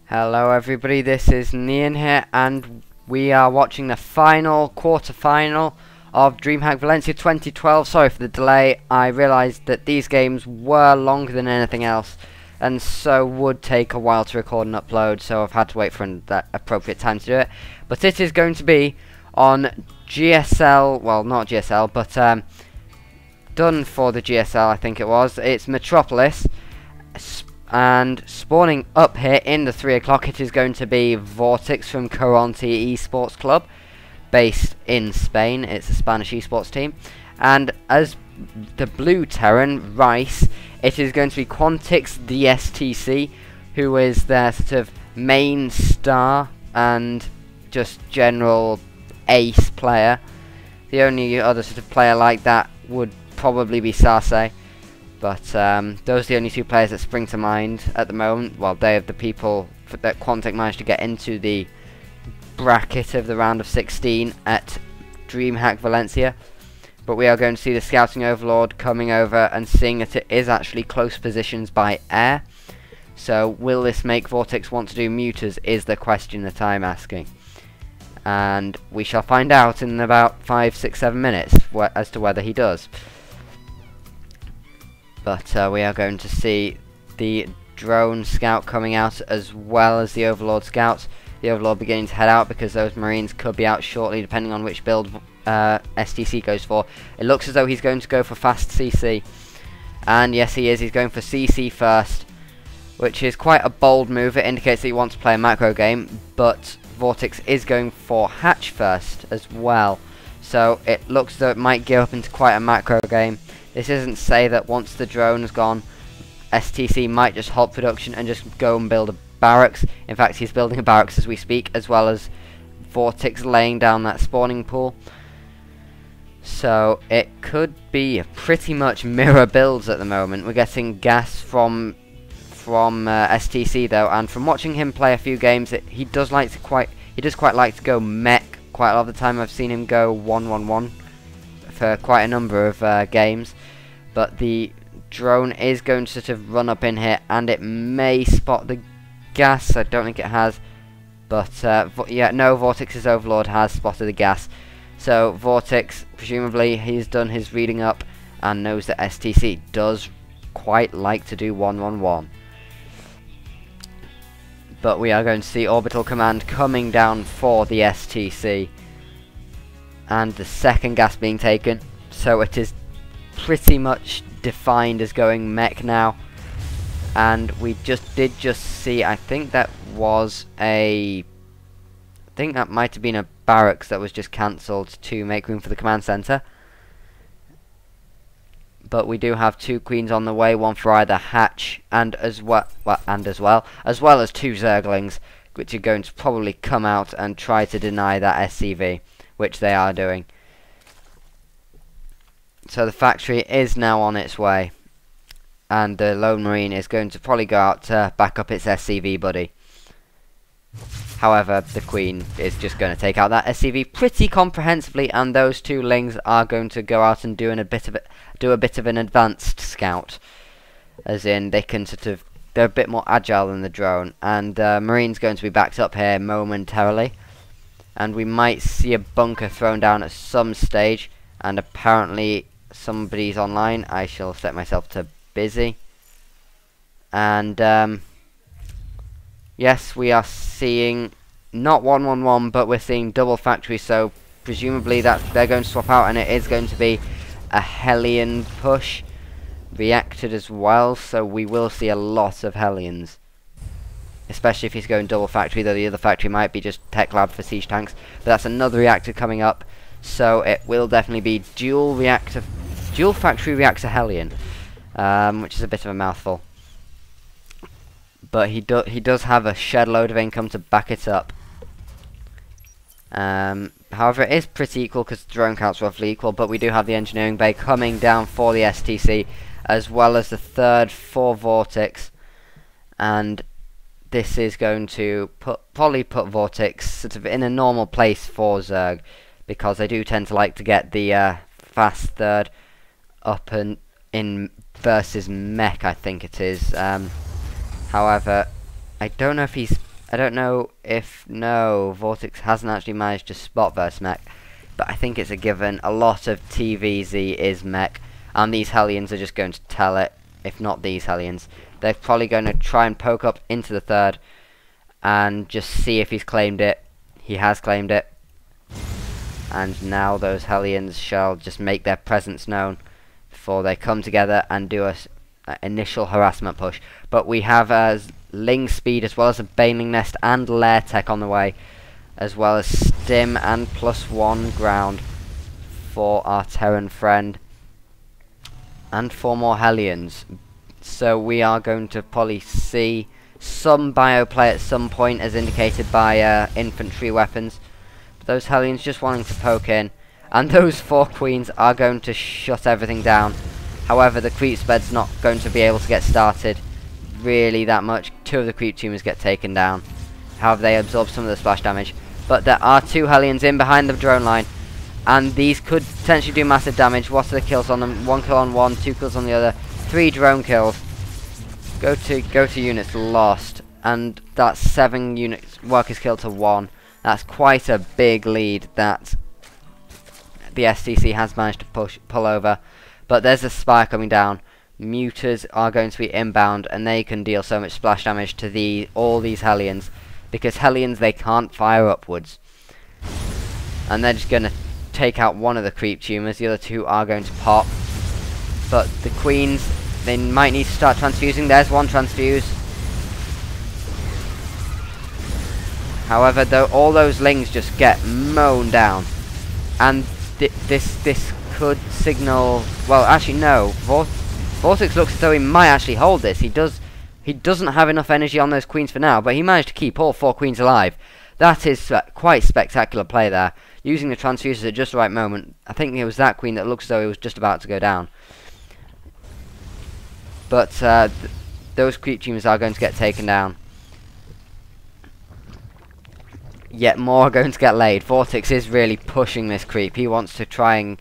Hello everybody, this is Nian here, and we are watching the final quarter-final of DreamHack Valencia 2012. Sorry for the delay. I realised that these games were longer than anything else, and so would take a while to record and upload, so I've had to wait for that appropriate time to do it. But it is going to be on GSL, well not GSL, but done for the GSL I think it was. It's Metropolis. And spawning up here in the 3 o'clock, it is going to be Vortix from Karont3.Esports Club, based in Spain. It's a Spanish esports team. And as the blue Terran, Rice, it is going to be Quantic.TheSTC, who is their sort of main star and just general ace player. The only other sort of player like that would probably be Sase. But those are the only two players that spring to mind at the moment. Well, they are the people that Quantic managed to get into the bracket of the round of 16 at DreamHack Valencia. But we are going to see the Scouting Overlord coming over and seeing that it is actually close positions by air. So will this make Vortix want to do muters is the question that I'm asking. And we shall find out in about 5, 6, 7 minutes as to whether he does. But we are going to see the drone scout coming out as well as the Overlord scouts. The Overlord beginning to head out because those Marines could be out shortly depending on which build STC goes for. It looks as though he's going to go for fast CC. And yes he is, he's going for CC first, which is quite a bold move. It indicates that he wants to play a macro game, but Vortix is going for hatch first as well. So it looks as though it might gear up into quite a macro game. This isn't to say that once the drone is gone, STC might just halt production and just go and build a barracks. In fact, he's building a barracks as we speak, as well as Vortix laying down that spawning pool. So it could be pretty much mirror builds at the moment. We're getting gas from STC though, and from watching him play a few games, he does quite like to go mech quite a lot of the time. I've seen him go 1-1-1 for quite a number of games. But the drone is going to sort of run up in here, and it may spot the gas. I don't think it has, but yeah, no, Vortix's Overlord has spotted the gas. So Vortix, presumably, he's done his reading up and knows that STC does quite like to do 1-1-1. But we are going to see Orbital Command coming down for the STC, and the second gas being taken. So it is pretty much defined as going mech now. And we did just see, I think that might have been a barracks that was just cancelled to make room for the command center. But we do have 2 queens on the way, one for either hatch and as well as 2 zerglings, which are going to probably come out and try to deny that SCV, which they are doing. So the factory is now on its way, and the lone marine is going to probably go out to back up its SCV buddy. However, the queen is just going to take out that SCV pretty comprehensively, and those 2 lings are going to go out and do a bit of an advanced scout, as in they're a bit more agile than the drone. And marine's going to be backed up here momentarily, and we might see a bunker thrown down at some stage. And apparently somebody's online. I shall set myself to busy. And yes, we are seeing not 1-1-1, but we're seeing double factory. So presumably that they're going to swap out, and it is going to be a Hellion push reacted as well. So we will see a lot of Hellions, especially if he's going double factory, though the other factory might be just tech lab for siege tanks. But that's another reactor coming up. So it will definitely be dual factory reactor Hellion, which is a bit of a mouthful. But he does have a shed load of income to back it up. However, it is pretty equal because the drone count's roughly equal. But we do have the engineering bay coming down for the STC, as well as the 3rd for Vortix, and this is going to probably put Vortix sort of in a normal place for Zerg, because they do tend to like to get the fast 3rd up and in versus mech, I think it is. However, I don't know if he's I don't know if... No, Vortix hasn't actually managed to spot versus mech. But I think it's a given. A lot of TVZ is mech. And these Hellions are just going to tell it. If not these Hellions. They're probably going to try and poke up into the third. And just see if he's claimed it. He has claimed it. And now those Hellions shall just make their presence known. Before they come together and do a initial harassment push. But we have Ling Speed as well as a Baneling Nest and Lair Tech on the way. As well as Stim and +1 ground for our Terran friend. And 4 more Hellions. So we are going to probably see some bio play at some point as indicated by infantry weapons. But those Hellions just wanting to poke in. And those 4 Queens are going to shut everything down. However, the creep spread's not going to be able to get started really that much. 2 of the creep tumors get taken down. However, they absorb some of the splash damage. But there are 2 Hellions in behind the drone line. And these could potentially do massive damage. What are the kills on them? 1 kill on one, 2 kills on the other. 3 drone kills. Go to units lost. And that's 7 units workers killed to 1. That's quite a big lead that the STC has managed to pull over. But there's a spire coming down. Muters are going to be inbound, and they can deal so much splash damage to all these Hellions, because Hellions, they can't fire upwards. And they're just going to take out one of the creep tumors. The other 2 are going to pop. But the Queens, they might need to start transfusing. There's 1 transfuse. However, though, all those Lings just get mown down. And this could signal... Well, actually, no. Vortix looks as though he might actually hold this. He doesn't have enough energy on those Queens for now, but he managed to keep all 4 Queens alive. That is quite spectacular play there. Using the transfuses at just the right moment. I think it was that Queen that looks as though he was just about to go down. But those creep tumors are going to get taken down. Yet more are going to get laid. Vortix is really pushing this creep. He wants to try and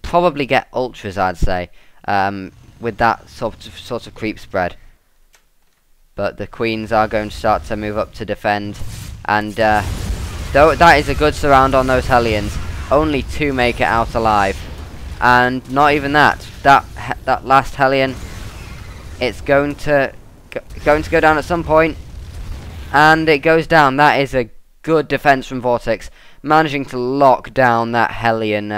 probably get ultras, I'd say, with that sort of creep spread. But the Queens are going to start to move up to defend. And though that is a good surround on those Hellions, only 2 make it out alive. And not even that. That last Hellion, it's going to go down at some point. And it goes down. That is a good defense from Vortix, managing to lock down that Hellion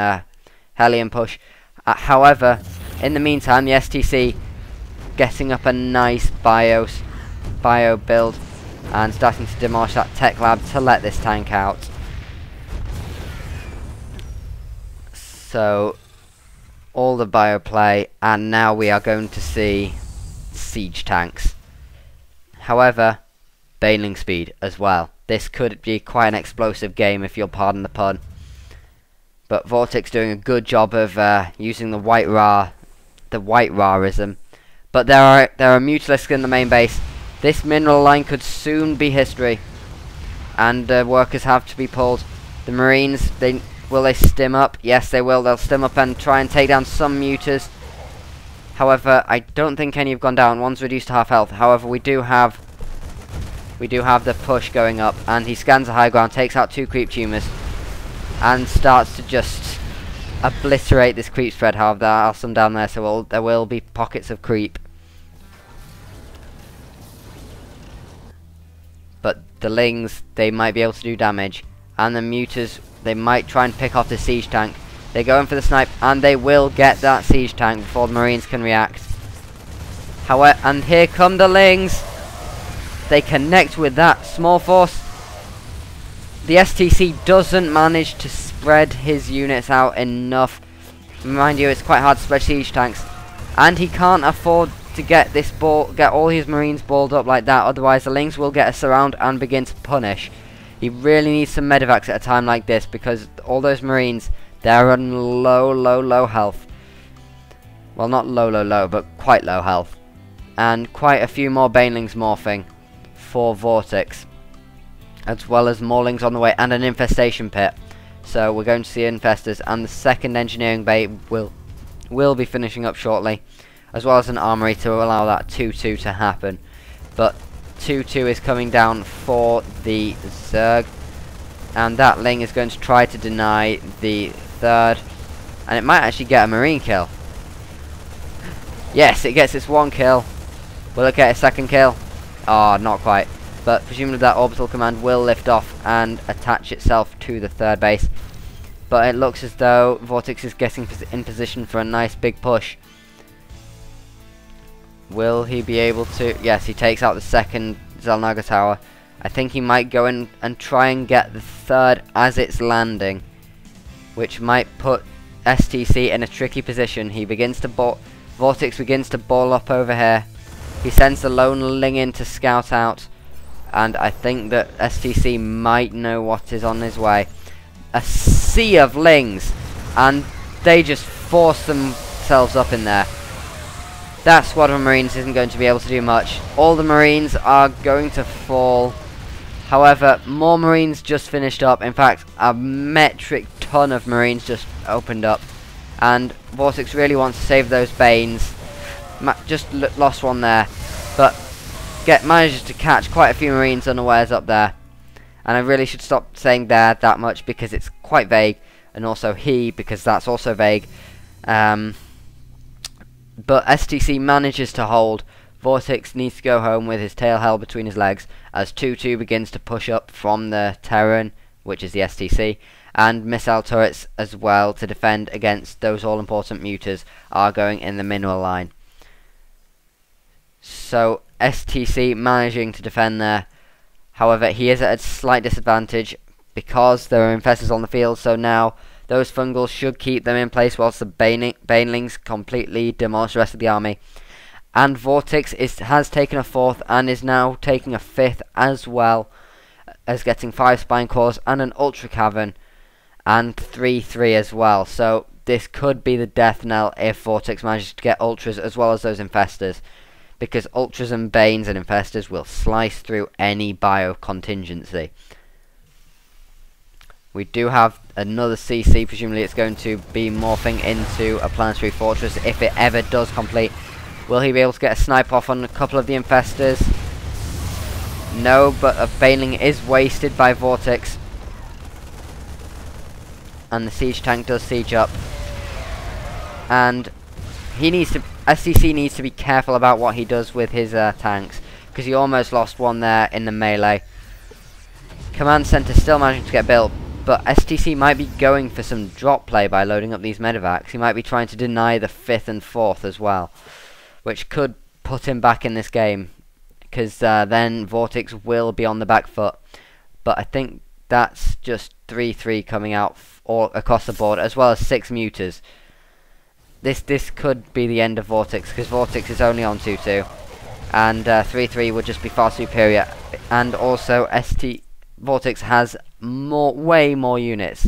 push. However, in the meantime, the STC getting up a nice bio build and starting to demolish that tech lab to let this tank out. So all the bio play, and now we are going to see siege tanks. However, Baneling Speed as well. This could be quite an explosive game, if you'll pardon the pun. But Vortix doing a good job of using the white rarism. But there are Mutalisks in the main base. This mineral line could soon be history, and workers have to be pulled. The Marines, will they stim up? Yes, they will. They'll stim up and try and take down some muters. However, I don't think any have gone down. One's reduced to half health. However, we do have the push going up, and he scans the high ground, takes out 2 creep tumors, and starts to just obliterate this creep spread. However, there are some down there, so there will be pockets of creep. But the Lings, they might be able to do damage, and the Muters, they might try and pick off the siege tank. They go in for the snipe, and they will get that siege tank before the Marines can react. However, and here come the Lings. They connect with that small force. The STC doesn't manage to spread his units out enough. Mind you, it's quite hard to spread siege tanks, and he can't afford to get all his Marines balled up like that. Otherwise, the Lings will get a surround and begin to punish. He really needs some medevacs at a time like this, because all those Marines, they're on low health. Well, not low, but quite low health, and quite a few more Banelings morphing for Vortix, as well as Maulings on the way, and an infestation pit. So we're going to see infestors, and the second engineering bay will be finishing up shortly, as well as an armory to allow that 2-2 to happen. But 2-2 is coming down for the Zerg. And that Ling is going to try to deny the third. And it might actually get a Marine kill. Yes, it gets its 1 kill. Will it get a 2nd kill? Ah, not quite. But presumably that orbital command will lift off and attach itself to the 3rd base. But it looks as though Vortix is getting in position for a nice big push. Will he be able to? Yes, he takes out the 2nd Xel'Naga tower. I think he might go in and try and get the 3rd as it's landing, which might put STC in a tricky position. He begins to Vortix begins to ball up over here. He sends the lone Ling in to scout out, and I think that STC might know what is on his way. A sea of Lings, and they just force themselves up in there. That squad of Marines isn't going to be able to do much. All the Marines are going to fall. However, more Marines just finished up. In fact, a metric ton of Marines just opened up. And Vortix really wants to save those Banes. Just lost one there. But manages to catch quite a few Marines unawares up there. And I really should stop saying there that much because it's quite vague. And also he, because that's also vague. But STC manages to hold. Vortix needs to go home with his tail held between his legs as 2-2 begins to push up from the Terran, which is the STC, and missile turrets as well to defend against those all-important muters are going in the mineral line. So STC managing to defend there. However, he is at a slight disadvantage because there are infestors on the field, so now those fungals should keep them in place whilst the banelings completely demolish the rest of the army. And Vortix has taken a 4th and is now taking a 5th as well, as getting 5 spine cores and an ultra cavern and 3-3 as well. So this could be the death knell if Vortix manages to get ultras as well as those infestors, because ultras and banes and infestors will slice through any bio contingency. We do have another CC, presumably it's going to be morphing into a planetary fortress if it ever does complete. Will he be able to get a snipe off on a couple of the infestors? No, but a baneling is wasted by Vortix. And the siege tank does siege up. And STC needs to be careful about what he does with his tanks, because he almost lost one there in the melee. Command center still managing to get built, but STC might be going for some drop play by loading up these medevacs. He might be trying to deny the 5th and 4th as well, which could put him back in this game, because then Vortix will be on the back foot. But I think that's just 3-3 coming out all across the board, as well as 6 muters. This could be the end of Vortix, because Vortix is only on 2-2, and 3-3 would just be far superior. And also Vortix has way more units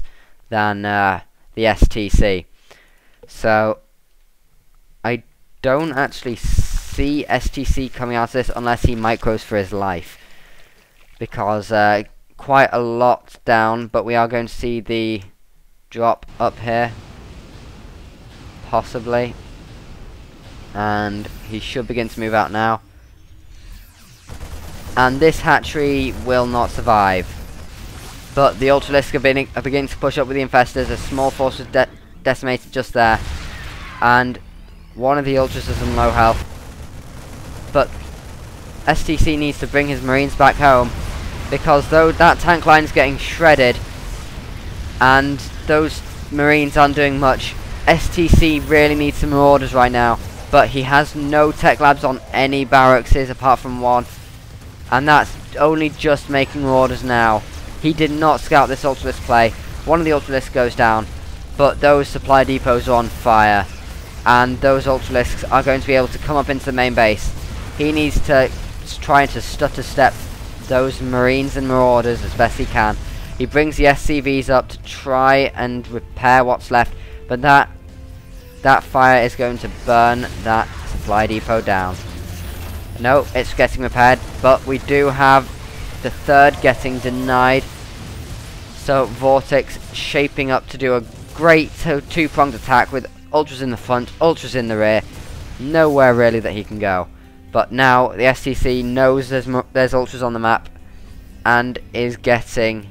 than the STC, so I don't actually see STC coming out of this unless he micros for his life, because quite a lot down. But we are going to see the drop up here, possibly, and he should begin to move out now. And this hatchery will not survive, but the Ultralisk are beginning to push up with the infestors. A small force was decimated just there, and one of the Ultras is on low health. But STC needs to bring his Marines back home, because though that tank line is getting shredded and those Marines aren't doing much, STC really needs some Marauders right now. But he has no tech labs on any barracks apart from one, and that's only just making Marauders now. He did not scout this Ultralisk play. One of the Ultralisks goes down, but those supply depots are on fire, and those Ultralisks are going to be able to come up into the main base. He needs to try to stutter step those Marines and Marauders as best he can. He brings the SCVs up to try and repair what's left, but that fire is going to burn that supply depot down. No, it's getting repaired, but we do have the 3rd getting denied. So Vortix shaping up to do a great two-pronged attack with Ultras in the front, Ultras in the rear. Nowhere really that he can go. But now the STC knows there's ultras on the map and is getting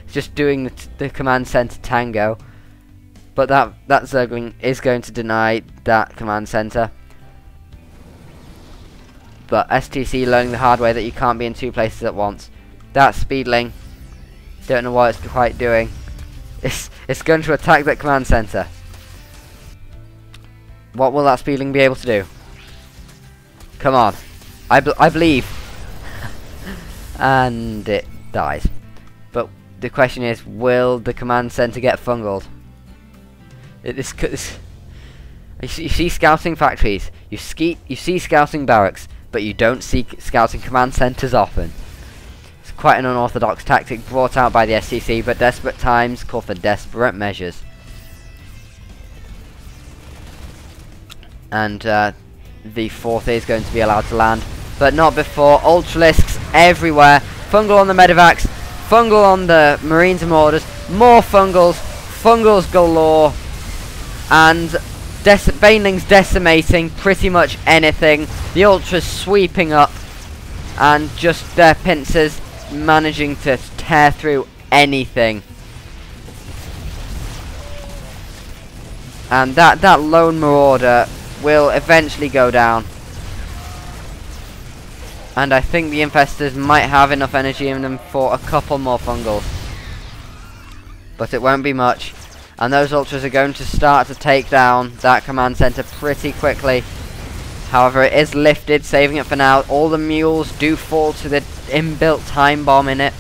just doing the command center tango. But that Zergling is going to deny that command center. But STC learning the hard way that you can't be in two places at once. That Speedling, don't know what it's quite doing. It's going to attack that command center. What will that Speedling be able to do? Come on, I believe. And it dies. But the question is, will the command center get fungled? You see scouting factories, you see scouting barracks, but you don't see scouting command centers often. It's quite an unorthodox tactic brought out by the STC, but desperate times call for desperate measures. And the fourth is going to be allowed to land, but not before. Ultralisks everywhere. Fungal on the medevacs, fungal on the Marines and Marauders, more fungals galore, and Banelings decimating pretty much anything. The Ultras sweeping up, and just their pincers managing to tear through anything. And that lone Marauder will eventually go down. And I think the Infestors might have enough energy in them for a couple more fungals. But it won't be much. And those Ultras are going to start to take down that command center pretty quickly. However, it is lifted, saving it for now. All the mules do fall to the inbuilt time bomb in it.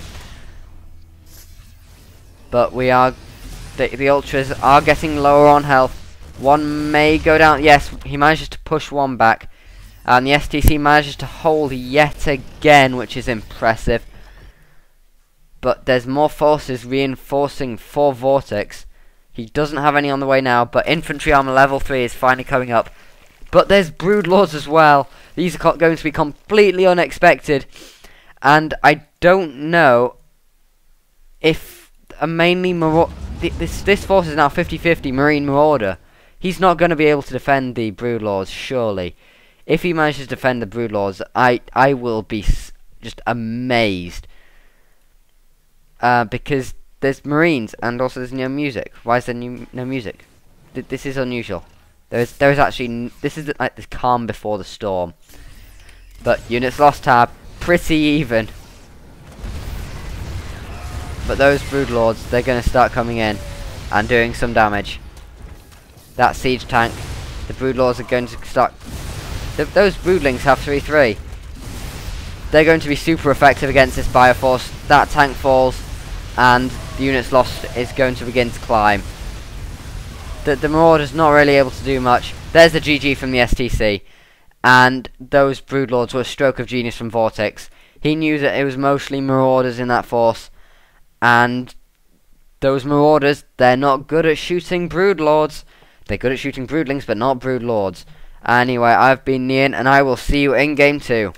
But the Ultras are getting lower on health. One may go down. Yes, he manages to push one back. And the STC manages to hold yet again, which is impressive. But there's more forces reinforcing for Vortix. He doesn't have any on the way now, but infantry armor level 3 is finally coming up. But there's Broodlords as well. These are going to be completely unexpected. And I don't know if mainly this force is now 50-50 Marine Marauder. He's not going to be able to defend the Broodlords, surely. If he manages to defend the Broodlords, I will be just amazed. Because there's Marines, and also there's no music. Why is there no music? This is unusual. There is actually, this is like the calm before the storm. But units lost tab, pretty even. But those Broodlords, they're going to start coming in and doing some damage. That siege tank, the Broodlords are going to start. Those Broodlings have 3-3. They're going to be super effective against this Bioforce. That tank falls, and the units lost is going to begin to climb. The Marauder's not really able to do much. There's the GG from the STC. And those Broodlords were a stroke of genius from Vortix. He knew that it was mostly Marauders in that force. And those Marauders, they're not good at shooting Broodlords. They're good at shooting Broodlings, but not Broodlords. Anyway, I've been Nian, and I will see you in Game 2.